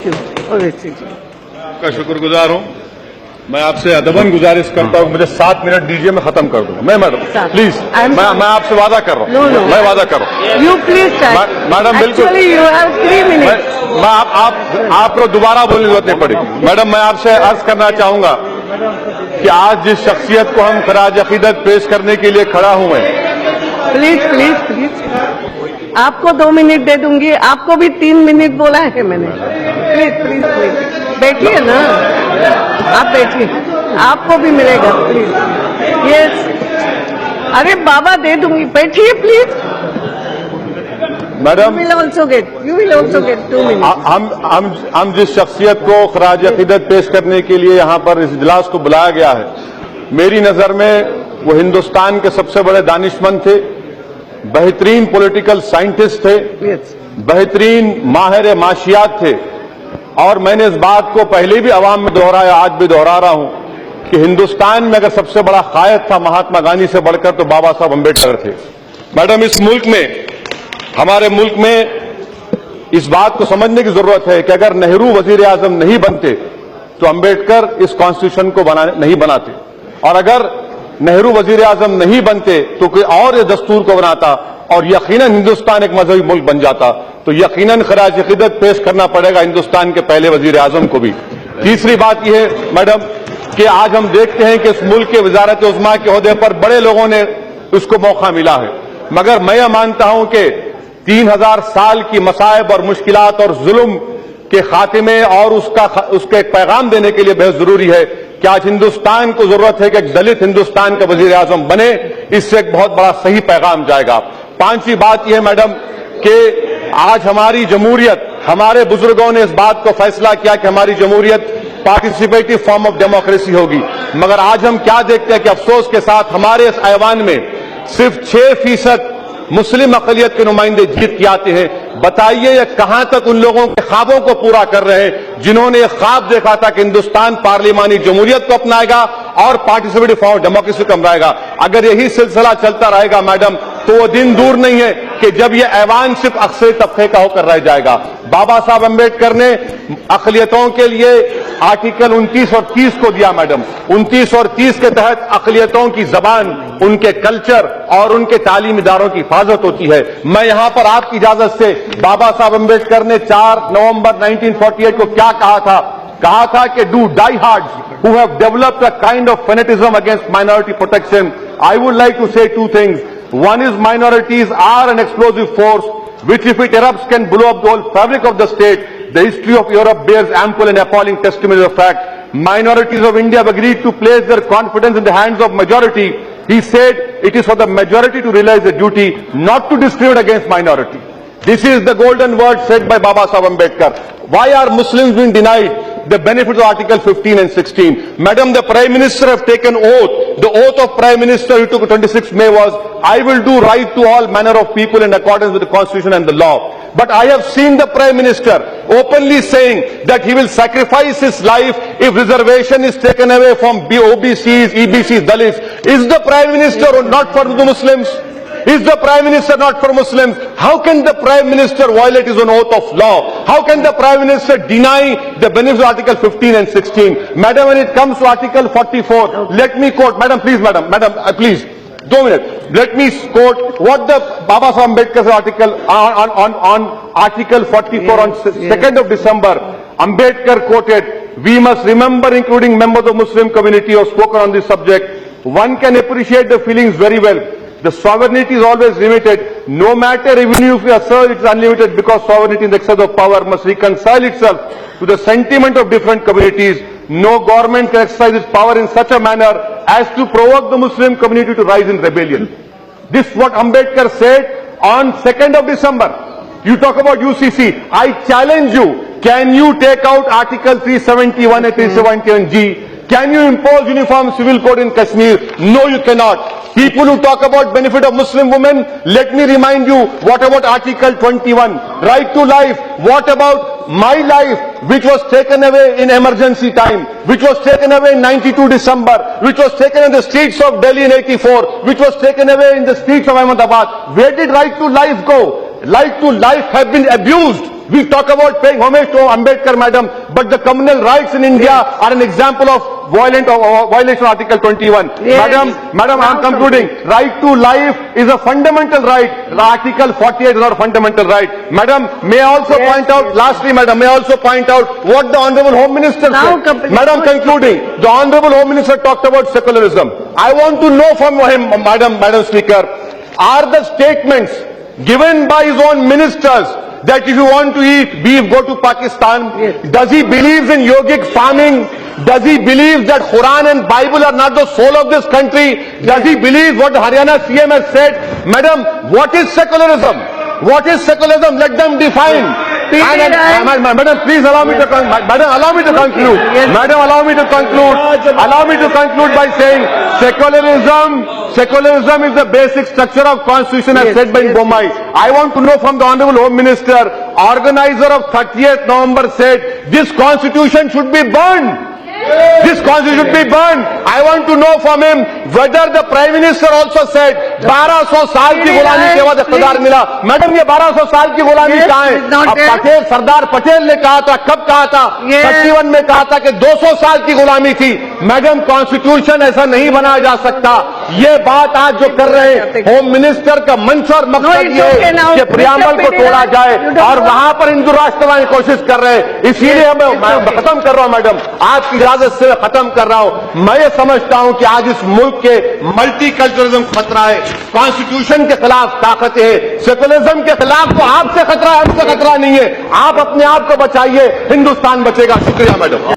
Thank you Owaisi जी। का शुक्रगुजार हूँ। मैं आपसे अदबन गुजारिश करता हूँ, मुझे 7 मिनट दीजिए, मैं खत्म कर दूंगा। मैं मैडम प्लीज, मैं आपसे वादा कर रहा हूँ, मैं वादा कर रहा हूँ। यू प्लीज मैडम बिल्कुल, यू हैव 3 मिनट्स। मैं आपको दोबारा बोलने की जरूरत नहीं पड़ेगी। मैडम मैं आपसे अर्ज करना चाहूंगा कि आज जिस शख्सियत को हम खराज अकीदत पेश करने के लिए खड़ा हूं मैं, प्लीज प्लीज प्लीज आपको 2 मिनट दे दूंगी, आपको भी 3 मिनट बोला है मैंने। प्लीज प्लीज प्लीज बैठिए ना, आप बैठिए, आपको भी मिलेगा प्लीज। यस अरे बाबा दे दूंगी, बैठिए please. Madam you will also get 2 minute. हम जिस शख्सियत को खराज अकीदत पेश करने के लिए यहाँ पर इस इजलास को बुलाया गया है, मेरी नजर में वो हिंदुस्तान के सबसे बड़े दानिशमंद थे, बेहतरीन पॉलिटिकल साइंटिस्ट थे, बेहतरीन माहिर माशियात थे। और मैंने इस बात को पहले भी अवाम में दोहराया, आज भी दोहरा रहा हूं कि हिंदुस्तान में अगर सबसे बड़ा कायद था महात्मा गांधी से बढ़कर तो बाबा साहब अम्बेडकर थे। मैडम इस मुल्क में, हमारे मुल्क में इस बात को समझने की जरूरत है कि अगर नेहरू वजीर आजम नहीं बनते तो अम्बेडकर इस कॉन्स्टिट्यूशन को नहीं बनाते, और अगर नेहरू वजीर आजम नहीं बनते तो कोई और इस दस्तूर को बनाता और यकीनन हिंदुस्तान एक मजहबी मुल्क बन जाता। तो यकीनन खराज अकीदत पेश करना पड़ेगा हिंदुस्तान के पहले वजीर आजम को भी। तीसरी बात यह है मैडम कि आज हम देखते हैं कि इस मुल्क के वजारत उज़्मा के ओहदे पर बड़े लोगों ने उसको मौका मिला है, मगर मैं यह मानता हूं कि 3000 साल की मसाइब और मुश्किलात और जुल्म के खात्मे और उसके एक पैगाम देने के लिए बहुत जरूरी है कि आज हिंदुस्तान को जरूरत है कि एक दलित हिंदुस्तान का वजीर आजम बने, इससे एक बहुत बड़ा सही पैगाम जाएगा। पांचवी बात यह है मैडम कि आज हमारी जमहूरियत, हमारे बुजुर्गों ने इस बात को फैसला किया कि हमारी जमहूरियत पार्टिसिपेटिव फॉर्म ऑफ डेमोक्रेसी होगी, मगर आज हम क्या देखते हैं कि अफसोस के साथ हमारे इस ऐवान में सिर्फ 6% मुस्लिम अक़लियत के नुमाइंदे जीत के आते हैं। बताइए ये कहां तक उन लोगों के ख्वाबों को पूरा कर रहे हैं जिन्होंने ये ख्वाब देखा था कि हिंदुस्तान पार्लिमानी जमहूरियत को अपनाएगा और पार्टिसिपेटिव फॉर्म ऑफ डेमोक्रेसी को अपनाएगा। अगर यही सिलसिला चलता रहेगा मैडम तो वो दिन दूर नहीं है कि जब ये ऐवान सिर्फ अक्सर तबके का होकर रह जाएगा। बाबा साहब अम्बेडकर ने अक़लियतों के लिए आर्टिकल 29 और 30 को दिया मैडम। 29 और 30 के तहत अक़लियतों की जबान, उनके कल्चर और उनके तालीमी इदारों की हिफाजत होती है। मैं यहां पर आपकी इजाजत से, बाबा साहब अम्बेडकर ने 4 नवंबर 1948 को क्या कहा था कि do diehards who have developed a kind of fanaticism against minority protection. I would like to say 2 things. One is minorities are an explosive force which if it erupts can blow up the whole fabric of the state. The history of Europe bears ample and appalling testimony of the fact. Minorities of India have agreed to place their confidence in the hands of majority. He said it is for the majority to realize the duty, not to discriminate against minority. This is the golden word said by Baba Sahib Ambedkar. Why are Muslims being denied the benefits of Article 15 and 16? Madam, the Prime Minister have taken oath. The oath of Prime Minister who took 26th May was, I will do right to all manner of people in accordance with the Constitution and the law. But I have seen the Prime Minister openly saying that he will sacrifice his life if reservation is taken away from OBCs, EBCs, Dalits. Is the Prime Minister not for the Muslims? Is the Prime Minister not for Muslims? How can the Prime Minister violate his own oath of law? How can the Prime Minister deny the benefits of Article 15 and 16? Madam, when it comes to Article 44, let me quote, Madam, please, please, 2 minutes. Let me quote what the Baba Sahib Ambedkar's article on Article 44 on 2nd of December. Ambedkar quoted, we must remember, including members of Muslim community who have spoken on this subject, one can appreciate the feelings very well. The sovereignty is always limited. No matter even if we assert it is unlimited, because sovereignty in the excess of power must reconcile itself to the sentiment of different communities. No government can exercise its power in such a manner as to provoke the Muslim community to rise in rebellion. This is what Ambedkar said on 2nd of December. You talk about UCC. I challenge you. Can you take out Article 371 and 371G? Can you impose uniform civil code in Kashmir? No, you cannot. People who talk about benefit of Muslim women, let me remind you, what about Article 21, right to life? What about my life, which was taken away in emergency time, which was taken away in 92 December, which was taken in the streets of Delhi in 84, which was taken away in the streets of Ahmedabad? Where did right to life go? Right to life have been abused We talk about paying homage to Ambedkar, madam, but the communal rights in India are an example of violation of Article 21. Yes. Madam, I am concluding. Right to life is a fundamental right. Article 48 is not a fundamental right. Madam, may I also Yes, point out, yes. lastly, madam, may I also point out what the Honorable Home Minister Now said. complete. Madam, concluding, the Honorable Home Minister talked about secularism. I want to know from him, Madam Speaker, are the statements given by his own ministers that if you want to eat beef, go to Pakistan? Yes. Does he believe in yogic farming? Does he believe that Quran and Bible are not the soul of this country? Does he believe what the Haryana CM has said? Madam, what is secularism? What is secularism? Let them define. Madam, please allow me to Madam, allow me to conclude. Yes. Madam, allow me to conclude. Allow me to conclude by saying secularism is the basic structure of constitution as Yes, said by yes. Bommai. I want to know from the Honorable Home Minister, organizer of 30th November said this constitution should be burned. This constitution should be burned. I want to know from him whether the Prime Minister also said 1200 साल की गुलामी के बाद इख्तियार मिला. Madam, ये 1200 साल की गुलामी Yes, कहाँ है? it's not अब there. पटेल, सरदार पटेल ने कहा था, कब कहा था? Yes. 31 में कहा था कि 200 साल की गुलामी थी. मैडम, कॉन्स्टिट्यूशन ऐसा नहीं बनाया जा सकता. ये बात आज जो कर रहे हैं होम मिनिस्टर का मंच और No, मकसद it's ये okay now. है कि प्रियम्बल को Mr. तोड़ा Pidila, जाए you don't और know. वहां पर हिंदू राष्ट्रवादी कोशिश कर रहे हैं. इसीलिए मैं okay. खत्म कर रहा हूं मैडम, आज की इजाजत से खत्म कर रहा हूं. मैं ये समझता हूं कि आज इस मुल्क के मल्टी कल्चरलिज्म खतरा है, कॉन्स्टिट्यूशन के खिलाफ ताकत है, सेकुलरिज्म के खिलाफ तो आपसे खतरा है, हमसे खतरा नहीं है. आप अपने आप को बचाइए, हिंदुस्तान बचेगा. शुक्रिया मैडम.